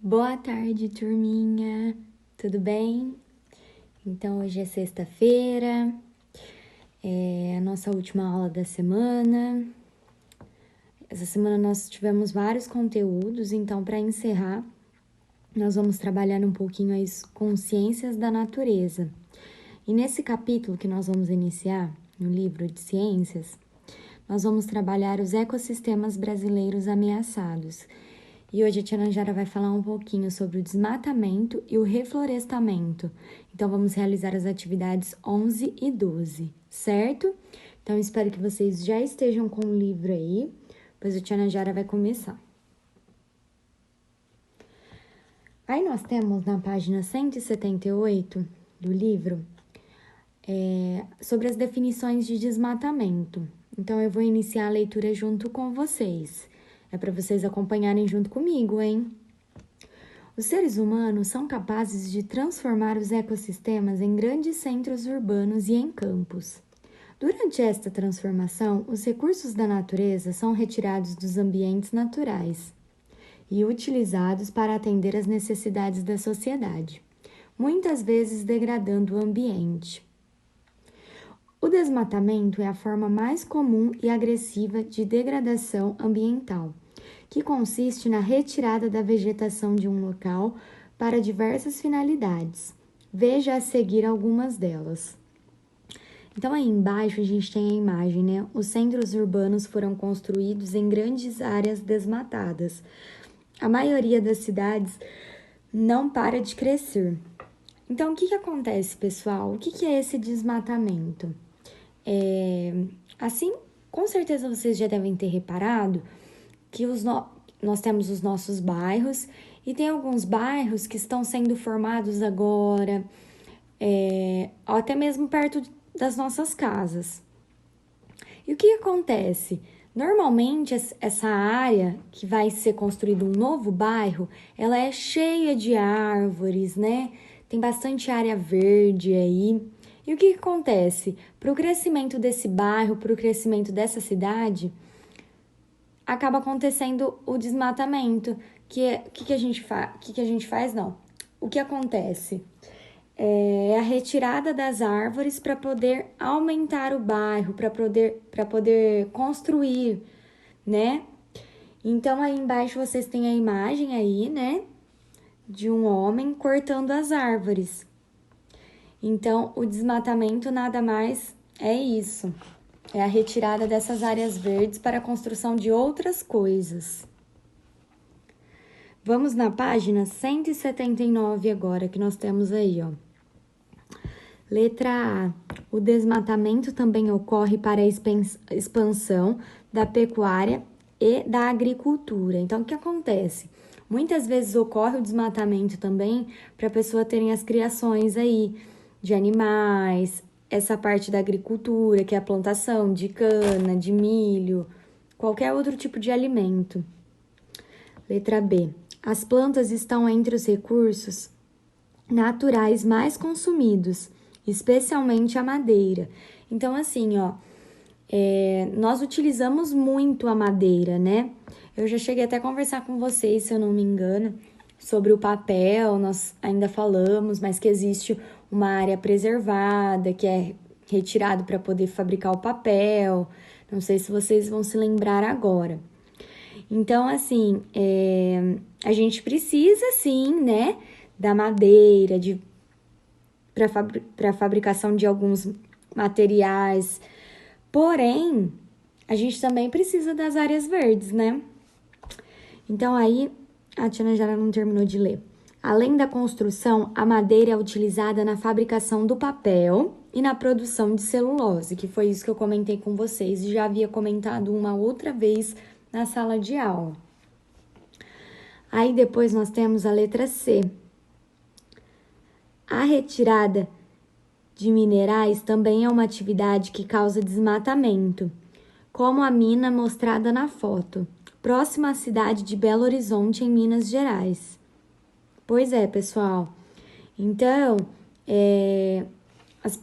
Boa tarde, turminha. Tudo bem? Então, hoje é sexta-feira, é a nossa última aula da semana. Essa semana nós tivemos vários conteúdos, então, para encerrar, nós vamos trabalhar um pouquinho as consciências da natureza. E nesse capítulo que nós vamos iniciar, no livro de ciências, nós vamos trabalhar os ecossistemas brasileiros ameaçados. E hoje a tia Nanjara vai falar um pouquinho sobre o desmatamento e o reflorestamento. Então, vamos realizar as atividades 11 e 12, certo? Então, espero que vocês já estejam com o livro aí, pois a tia Nanjara vai começar. Aí nós temos na página 178 do livro sobre as definições de desmatamento. Então, eu vou iniciar a leitura junto com vocês. É para vocês acompanharem junto comigo, hein? Os seres humanos são capazes de transformar os ecossistemas em grandes centros urbanos e em campos. Durante esta transformação, os recursos da natureza são retirados dos ambientes naturais e utilizados para atender às necessidades da sociedade, muitas vezes degradando o ambiente. O desmatamento é a forma mais comum e agressiva de degradação ambiental, que consiste na retirada da vegetação de um local para diversas finalidades. Veja a seguir algumas delas. Então, aí embaixo a gente tem a imagem, né? Os centros urbanos foram construídos em grandes áreas desmatadas. A maioria das cidades não para de crescer. Então, o que acontece, pessoal? O que é esse desmatamento? Assim, com certeza vocês já devem ter reparado que nós temos os nossos bairros e tem alguns bairros que estão sendo formados agora, até mesmo perto das nossas casas. E o que acontece? Normalmente, essa área que vai ser construído um novo bairro, ela é cheia de árvores, né? Tem bastante área verde aí. E o que acontece? Para o crescimento desse bairro, para o crescimento dessa cidade, acaba acontecendo o desmatamento. Que a gente faz? Não. O que acontece? É a retirada das árvores para poder aumentar o bairro, para poder construir, né? Então, aí embaixo vocês têm a imagem aí, né? De um homem cortando as árvores. Então, o desmatamento nada mais é isso. É a retirada dessas áreas verdes para a construção de outras coisas. Vamos na página 179 agora, que nós temos aí, ó. Letra A. O desmatamento também ocorre para a expansão da pecuária e da agricultura. Então, o que acontece? Muitas vezes ocorre o desmatamento também para a pessoa terem as criações aí de animais, essa parte da agricultura, que é a plantação de cana, de milho, qualquer outro tipo de alimento. Letra B. As plantas estão entre os recursos naturais mais consumidos, especialmente a madeira. Então, assim, ó, nós utilizamos muito a madeira, né? Eu já cheguei até a conversar com vocês, se eu não me engano, sobre o papel, nós ainda falamos, mas que existe uma área preservada, que é retirado para poder fabricar o papel. Não sei se vocês vão se lembrar agora. Então, assim, a gente precisa, sim, né, da madeira para a fabricação de alguns materiais. Porém, a gente também precisa das áreas verdes, né? Então, aí, a tia Nanjara não terminou de ler. Além da construção, a madeira é utilizada na fabricação do papel e na produção de celulose, que foi isso que eu comentei com vocês e já havia comentado uma outra vez na sala de aula. Aí depois nós temos a letra C. A retirada de minerais também é uma atividade que causa desmatamento, como a mina mostrada na foto, próxima à cidade de Belo Horizonte, em Minas Gerais. Pois é, pessoal. Então,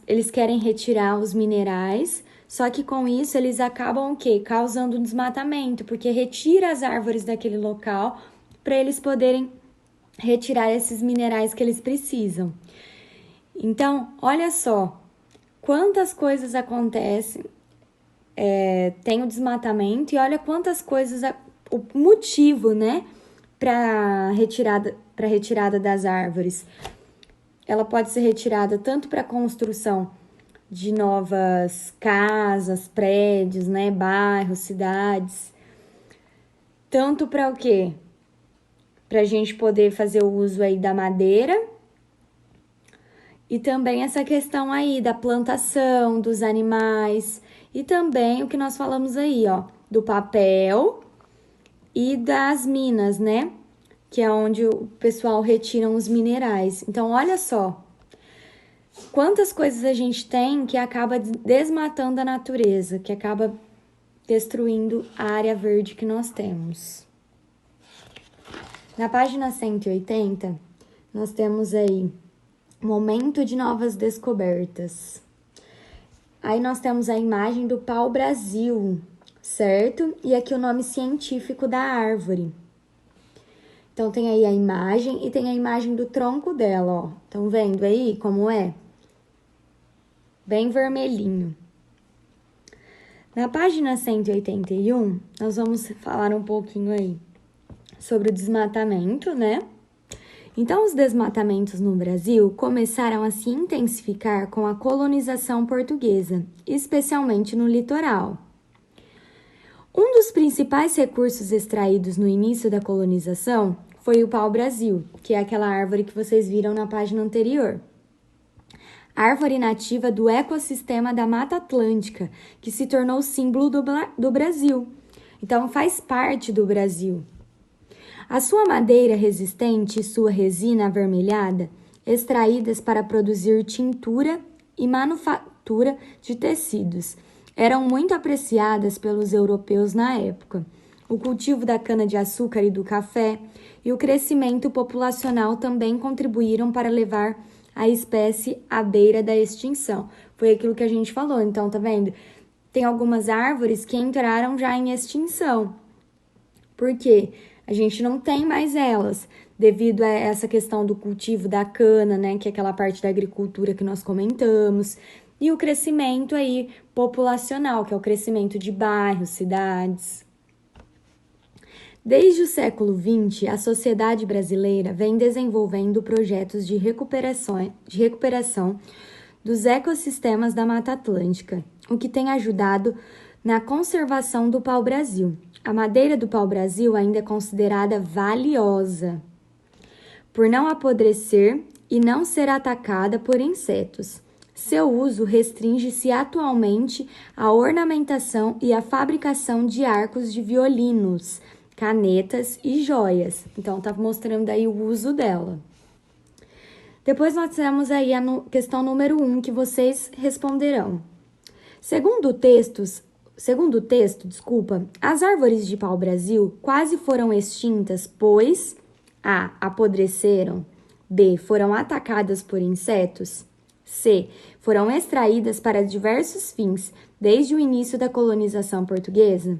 eles querem retirar os minerais, só que com isso eles acabam o quê? Causando um desmatamento, porque retira as árvores daquele local para eles poderem retirar esses minerais que eles precisam. Então, olha só, quantas coisas acontecem, tem o desmatamento e olha quantas coisas, o motivo, né, para retirada das árvores. Ela pode ser retirada tanto para construção de novas casas, prédios, né, bairros, cidades, tanto para o quê? Para a gente poder fazer o uso aí da madeira e também essa questão aí da plantação dos animais e também o que nós falamos aí, ó, do papel e das minas, né? Que é onde o pessoal retira os minerais. Então, olha só, quantas coisas a gente tem que acaba desmatando a natureza, que acaba destruindo a área verde que nós temos. Na página 180, nós temos aí momento de novas descobertas. Aí nós temos a imagem do pau-brasil, certo? E aqui o nome científico da árvore. Então, tem aí a imagem e tem a imagem do tronco dela, ó. Estão vendo aí como é? Bem vermelhinho. Na página 181, nós vamos falar um pouquinho aí sobre o desmatamento, né? Então, os desmatamentos no Brasil começaram a se intensificar com a colonização portuguesa, especialmente no litoral. Um dos principais recursos extraídos no início da colonização foi o pau-brasil, que é aquela árvore que vocês viram na página anterior. Árvore nativa do ecossistema da Mata Atlântica, que se tornou símbolo do Brasil. Então, faz parte do Brasil. A sua madeira resistente e sua resina avermelhada, extraídas para produzir tintura e manufatura de tecidos, eram muito apreciadas pelos europeus na época. O cultivo da cana-de-açúcar e do café e o crescimento populacional também contribuíram para levar a espécie à beira da extinção. Foi aquilo que a gente falou, então, tá vendo? Tem algumas árvores que entraram já em extinção. Por quê? A gente não tem mais elas, devido a essa questão do cultivo da cana, né, que é aquela parte da agricultura que nós comentamos, e o crescimento aí populacional, que é o crescimento de bairros, cidades. Desde o século XX, a sociedade brasileira vem desenvolvendo projetos de recuperação dos ecossistemas da Mata Atlântica, o que tem ajudado na conservação do pau-brasil. A madeira do pau-brasil ainda é considerada valiosa, por não apodrecer e não ser atacada por insetos. Seu uso restringe-se atualmente à ornamentação e à fabricação de arcos de violinos, canetas e joias. Então, tá mostrando aí o uso dela. Depois nós temos aí a questão número 1, que vocês responderão. Segundo o texto, as árvores de pau-brasil quase foram extintas, pois A. Apodreceram, B. Foram atacadas por insetos, C. Foram extraídas para diversos fins desde o início da colonização portuguesa,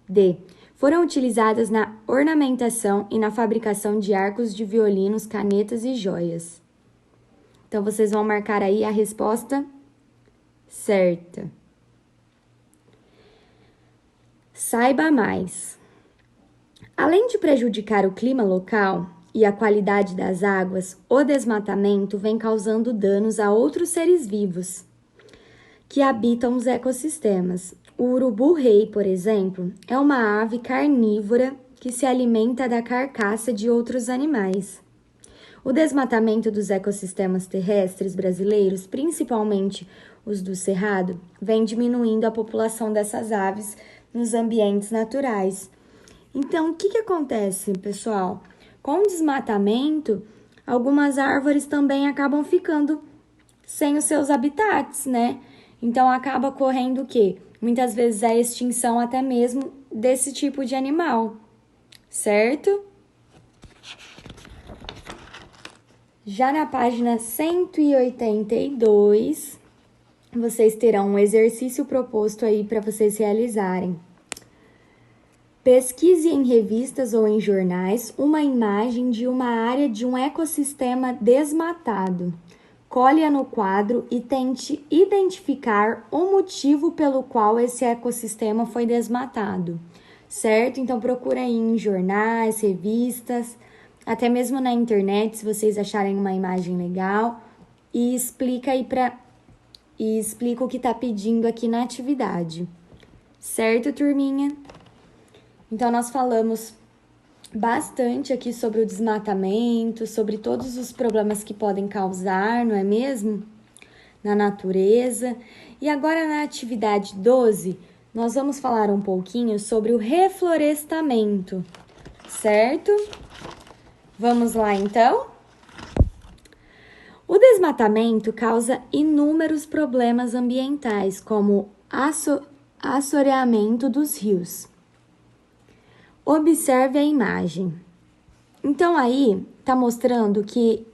D. Foram utilizadas na ornamentação e na fabricação de arcos de violinos, canetas e joias. Então, vocês vão marcar aí a resposta certa. Saiba mais. Além de prejudicar o clima local e a qualidade das águas, o desmatamento vem causando danos a outros seres vivos que habitam os ecossistemas. O urubu-rei, por exemplo, é uma ave carnívora que se alimenta da carcaça de outros animais. O desmatamento dos ecossistemas terrestres brasileiros, principalmente os do Cerrado, vem diminuindo a população dessas aves nos ambientes naturais. Então, o que acontece, pessoal? Com o desmatamento, algumas árvores também acabam ficando sem os seus habitats, né? Então, acaba ocorrendo o quê? Muitas vezes a extinção até mesmo desse tipo de animal, certo? Já na página 182, vocês terão um exercício proposto aí para vocês realizarem. Pesquise em revistas ou em jornais uma imagem de uma área de um ecossistema desmatado. Colhe-a no quadro e tente identificar o motivo pelo qual esse ecossistema foi desmatado, certo? Então procura aí em jornais, revistas, até mesmo na internet, se vocês acharem uma imagem legal, e explica o que está pedindo aqui na atividade. Certo, turminha? Então nós falamos bastante aqui sobre o desmatamento, sobre todos os problemas que podem causar, não é mesmo? Na natureza. E agora na atividade 12, nós vamos falar um pouquinho sobre o reflorestamento, certo? Vamos lá então? O desmatamento causa inúmeros problemas ambientais, como assoreamento dos rios. Observe a imagem. Então, aí está mostrando que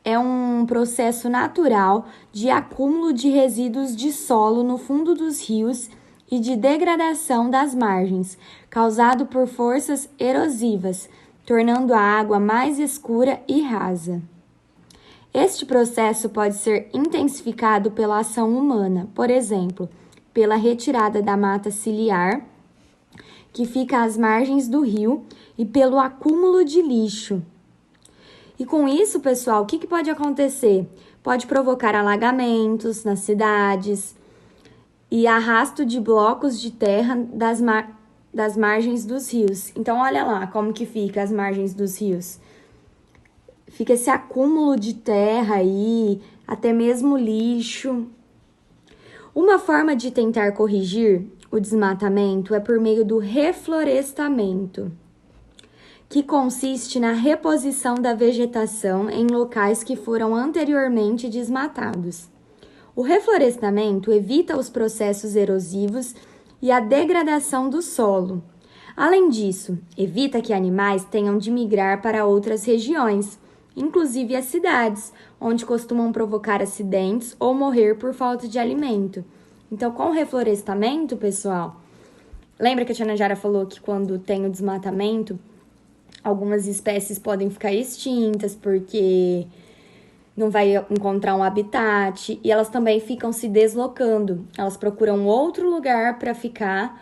é um processo natural de acúmulo de resíduos de solo no fundo dos rios e de degradação das margens, causado por forças erosivas, tornando a água mais escura e rasa. Este processo pode ser intensificado pela ação humana, por exemplo, pela retirada da mata ciliar, que fica às margens do rio, e pelo acúmulo de lixo. E com isso, pessoal, o que pode acontecer? Pode provocar alagamentos nas cidades e arrasto de blocos de terra das margens dos rios. Então, olha lá como que fica as margens dos rios. Fica esse acúmulo de terra aí, até mesmo lixo. Uma forma de tentar corrigir o desmatamento é por meio do reflorestamento, que consiste na reposição da vegetação em locais que foram anteriormente desmatados. O reflorestamento evita os processos erosivos e a degradação do solo. Além disso, evita que animais tenham de migrar para outras regiões, inclusive as cidades, onde costumam provocar acidentes ou morrer por falta de alimento. Então, com o reflorestamento, pessoal, lembra que a tia Najara falou que quando tem o desmatamento, algumas espécies podem ficar extintas porque não vai encontrar um habitat e elas também ficam se deslocando. Elas procuram outro lugar para ficar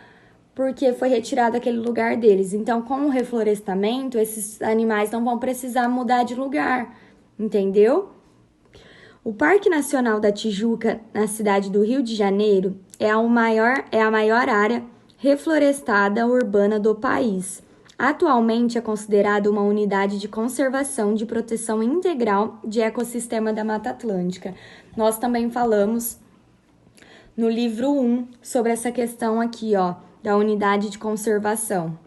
porque foi retirado aquele lugar deles. Então, com o reflorestamento, esses animais não vão precisar mudar de lugar, entendeu? O Parque Nacional da Tijuca, na cidade do Rio de Janeiro, é a maior área reflorestada urbana do país. Atualmente é considerado uma unidade de conservação de proteção integral de ecossistema da Mata Atlântica. Nós também falamos no livro 1 sobre essa questão aqui, ó, da unidade de conservação.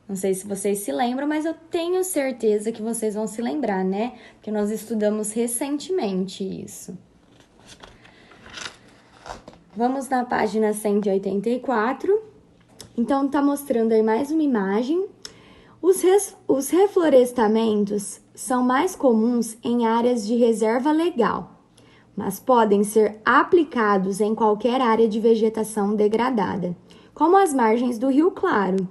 Não sei se vocês se lembram, mas eu tenho certeza que vocês vão se lembrar, né? Porque nós estudamos recentemente isso. Vamos na página 184. Então, tá mostrando aí mais uma imagem. Os reflorestamentos são mais comuns em áreas de reserva legal, mas podem ser aplicados em qualquer área de vegetação degradada, como as margens do Rio Claro,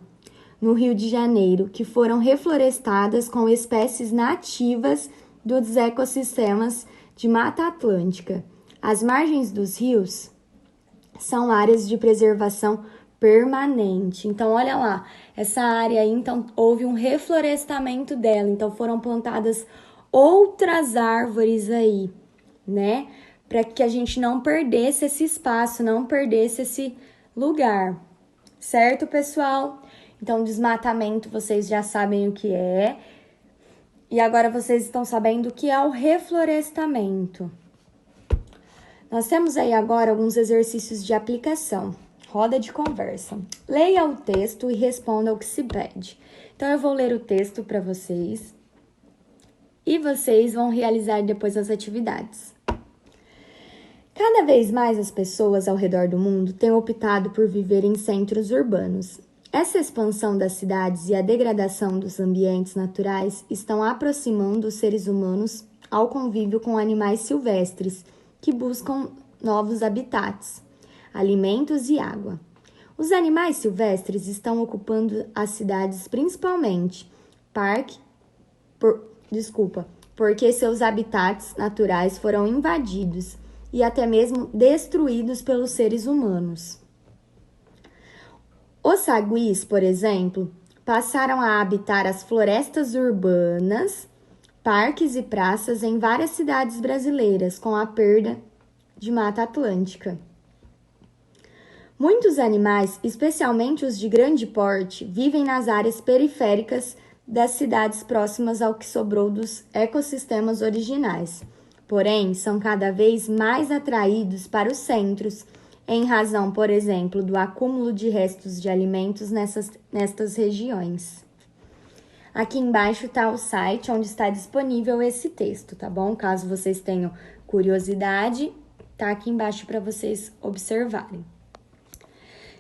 no Rio de Janeiro, que foram reflorestadas com espécies nativas dos ecossistemas de Mata Atlântica. As margens dos rios são áreas de preservação permanente. Então, olha lá, essa área aí, então, houve um reflorestamento dela. Então, foram plantadas outras árvores aí, né? Para que a gente não perdesse esse espaço, não perdesse esse lugar. Certo, pessoal? Então, desmatamento, vocês já sabem o que é. E agora vocês estão sabendo o que é o reflorestamento. Nós temos aí agora alguns exercícios de aplicação. Roda de conversa. Leia o texto e responda ao que se pede. Então, eu vou ler o texto para vocês. E vocês vão realizar depois as atividades. Cada vez mais as pessoas ao redor do mundo têm optado por viver em centros urbanos. Essa expansão das cidades e a degradação dos ambientes naturais estão aproximando os seres humanos ao convívio com animais silvestres que buscam novos habitats, alimentos e água. Os animais silvestres estão ocupando as cidades principalmente porque seus habitats naturais foram invadidos e até mesmo destruídos pelos seres humanos. Os saguis, por exemplo, passaram a habitar as florestas urbanas, parques e praças em várias cidades brasileiras, com a perda de Mata Atlântica. Muitos animais, especialmente os de grande porte, vivem nas áreas periféricas das cidades próximas ao que sobrou dos ecossistemas originais. Porém, são cada vez mais atraídos para os centros, em razão, por exemplo, do acúmulo de restos de alimentos nestas regiões. Aqui embaixo está o site onde está disponível esse texto, tá bom? Caso vocês tenham curiosidade, tá aqui embaixo para vocês observarem.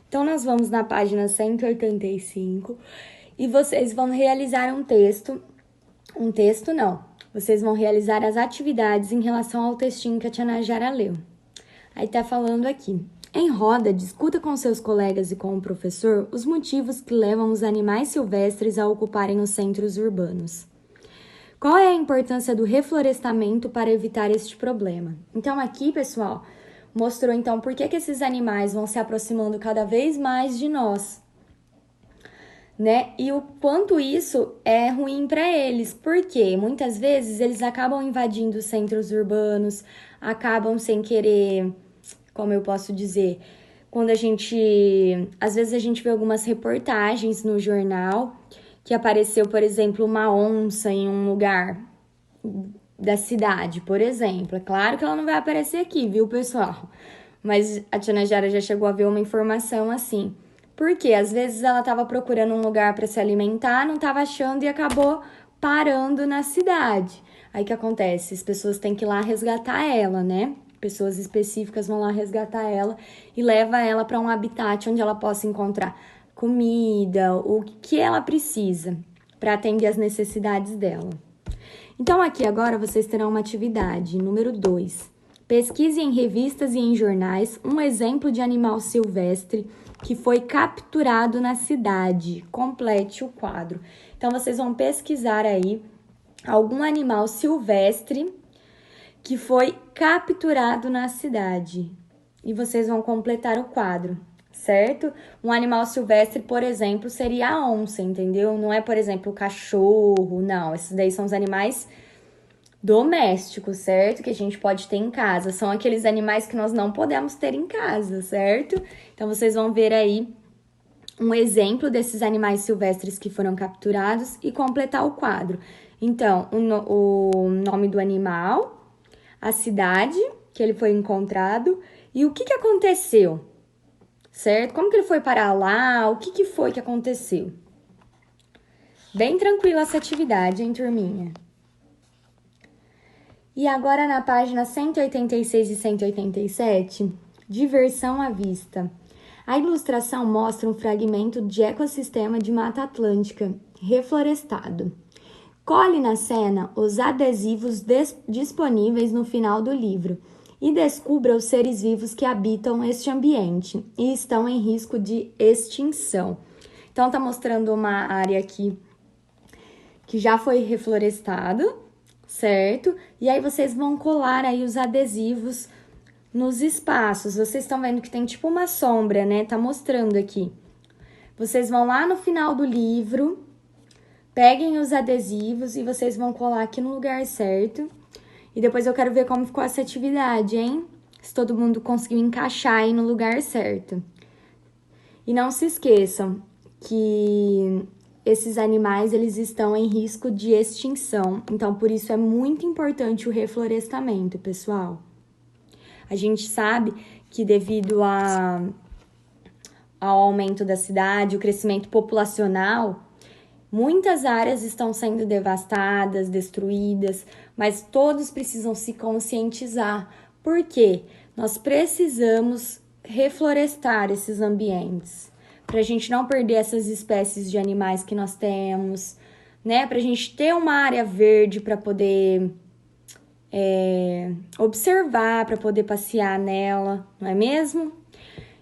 Então, nós vamos na página 185 e vocês vão realizar vocês vão realizar as atividades em relação ao textinho que a tia Najara leu. Aí tá falando aqui. Em roda, discuta com seus colegas e com o professor os motivos que levam os animais silvestres a ocuparem os centros urbanos. Qual é a importância do reflorestamento para evitar este problema? Então aqui, pessoal, mostrou então por que esses animais vão se aproximando cada vez mais de nós, né? E o quanto isso é ruim para eles, porque muitas vezes eles acabam invadindo os centros urbanos, acabam sem querer, como eu posso dizer, às vezes a gente vê algumas reportagens no jornal que apareceu, por exemplo, uma onça em um lugar da cidade, por exemplo. É claro que ela não vai aparecer aqui, viu, pessoal? Mas a tia Najara já chegou a ver uma informação assim. Porque às vezes ela estava procurando um lugar para se alimentar, não estava achando e acabou parando na cidade. Aí o que acontece? As pessoas têm que ir lá resgatar ela, né? Pessoas específicas vão lá resgatar ela e leva ela para um habitat onde ela possa encontrar comida, o que ela precisa para atender as necessidades dela. Então aqui agora vocês terão uma atividade, número 2. Pesquise em revistas e em jornais um exemplo de animal silvestre que foi capturado na cidade. Complete o quadro. Então, vocês vão pesquisar aí algum animal silvestre que foi capturado na cidade. E vocês vão completar o quadro, certo? Um animal silvestre, por exemplo, seria a onça, entendeu? Não é, por exemplo, o cachorro, não. Esses daí são os animais domésticos, certo? Que a gente pode ter em casa. São aqueles animais que nós não podemos ter em casa, certo? Então, vocês vão ver aí um exemplo desses animais silvestres que foram capturados e completar o quadro. Então, o nome do animal, a cidade que ele foi encontrado e o que aconteceu, certo? Como que ele foi parar lá? O que foi que aconteceu? Bem tranquila essa atividade, hein, turminha? E agora na página 186 e 187, diversão à vista. A ilustração mostra um fragmento de ecossistema de Mata Atlântica reflorestado. Cole na cena os adesivos disponíveis no final do livro e descubra os seres vivos que habitam este ambiente e estão em risco de extinção. Então, tá mostrando uma área aqui que já foi reflorestada, certo? E aí vocês vão colar aí os adesivos nos espaços. Vocês estão vendo que tem tipo uma sombra, né? Tá mostrando aqui. Vocês vão lá no final do livro, peguem os adesivos e vocês vão colar aqui no lugar certo. E depois eu quero ver como ficou essa atividade, hein? Se todo mundo conseguiu encaixar aí no lugar certo. E não se esqueçam que esses animais, eles estão em risco de extinção. Então, por isso é muito importante o reflorestamento, pessoal. A gente sabe que devido ao aumento da cidade, o crescimento populacional, muitas áreas estão sendo devastadas, destruídas, mas todos precisam se conscientizar. Por quê? Nós precisamos reflorestar esses ambientes, para a gente não perder essas espécies de animais que nós temos, né? Para a gente ter uma área verde para poder observar, para poder passear nela, não é mesmo?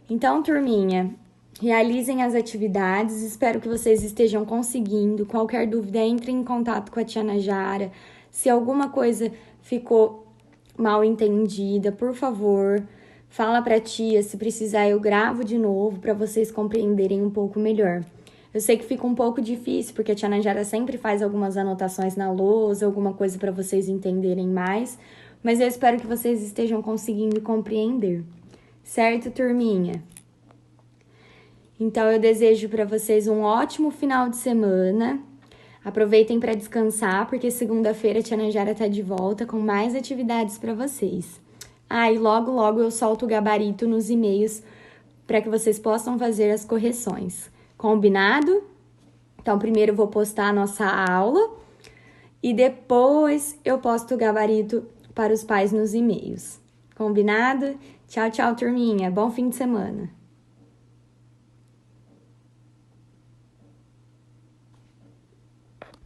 Então, turminha, Realizem as atividades, espero que vocês estejam conseguindo. Qualquer dúvida, entre em contato com a tia Najara. Se alguma coisa ficou mal entendida, por favor, fala pra tia. Se precisar, eu gravo de novo para vocês compreenderem um pouco melhor. Eu sei que fica um pouco difícil, porque a tia Najara sempre faz algumas anotações na lousa, alguma coisa para vocês entenderem mais, mas eu espero que vocês estejam conseguindo compreender. Certo, turminha? Então, eu desejo para vocês um ótimo final de semana. Aproveitem para descansar, porque segunda-feira a tia Najara está de volta com mais atividades para vocês. E logo eu solto o gabarito nos e-mails para que vocês possam fazer as correções. Combinado? Então, primeiro eu vou postar a nossa aula e depois eu posto o gabarito para os pais nos e-mails. Combinado? Tchau, turminha. Bom fim de semana.